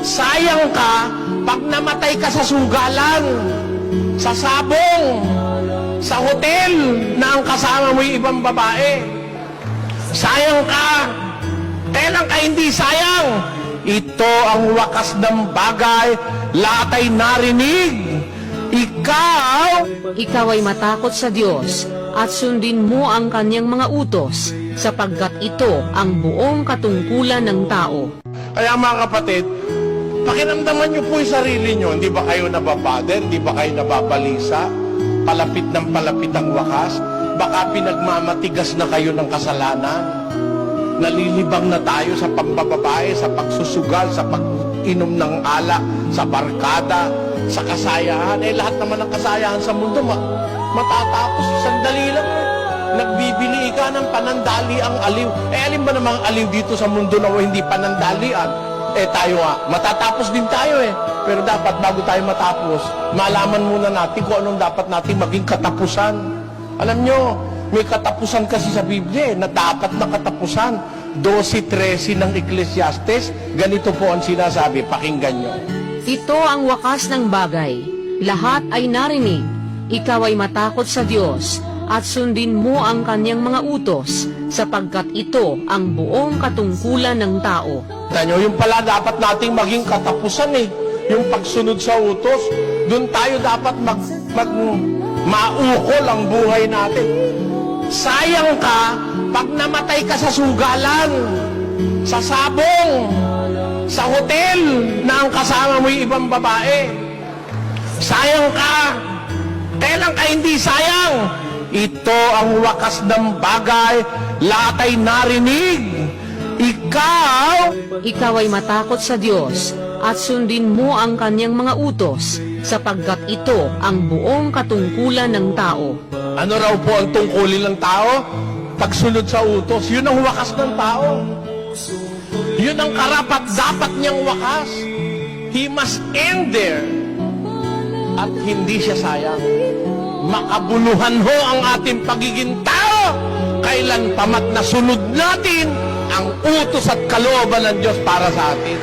Sayang ka pag namatay ka sa sugalan, sa sabong, sa hotel na ang kasama mo yung ibang babae. Sayang ka. Kailan ka hindi sayang? Ito ang wakas ng bagay, lahat ay narinig. Ikaw ay matakot sa Diyos at sundin mo ang kanyang mga utos, sapagkat ito ang buong katungkulan ng tao. Kaya mga kapatid, pakiramdaman niyo po yung sarili niyo. Hindi ba kayo nababader? Hindi ba kayo nababalisa? Palapit ng palapit ang wakas? Baka pinagmamatigas na kayo ng kasalanan? Nalilibang na tayo sa pambababae, sa pagsusugal, sa pag-inom ng alak, sa barkada, sa kasayahan. Lahat naman ng kasayahan sa mundo, matatapos. Sandali lang. Nagbibili ka ng panandaliang aliw. Alin ba namang aliw dito sa mundo na hindi panandalian? Tayo nga, matatapos din tayo Pero dapat bago tayo matapos, malaman muna natin kung anong dapat natin maging katapusan. Alam nyo, may katapusan kasi sa Biblia na dapat na katapusan. 12:13 ng Ecclesiastes, ganito po ang sinasabi, pakinggan nyo. Ito ang wakas ng bagay, lahat ay narinig. Ikaw ay matakot sa Diyos at sundin mo ang kanyang mga utos, sapagkat ito ang buong katungkulan ng tao. Tanyo, yung pala dapat nating maging katapusan yung pagsunod sa utos. Doon tayo dapat maukol ang buhay natin. Sayang ka pag namatay ka sa sugalan, sa sabong, sa hotel na ang kasama mo yung ibang babae. Sayang ka. Kailan ka hindi sayang? Ito ang wakas ng bagay, lahat ay narinig. Ikaw ay matakot sa Diyos at sundin mo ang kanyang mga utos, sapagkat ito ang buong katungkulan ng tao. Ano raw po ang tungkulin ng tao? Pagsunod sa utos. Yun ang wakas ng tao. Yun ang karapat-dapat niyang wakas. He must end there. At hindi siya sayang. Makabuluhan ho ang ating pagiging tao. Kailan pamat na sunod natin ang utos at kalooban ng Diyos para sa atin.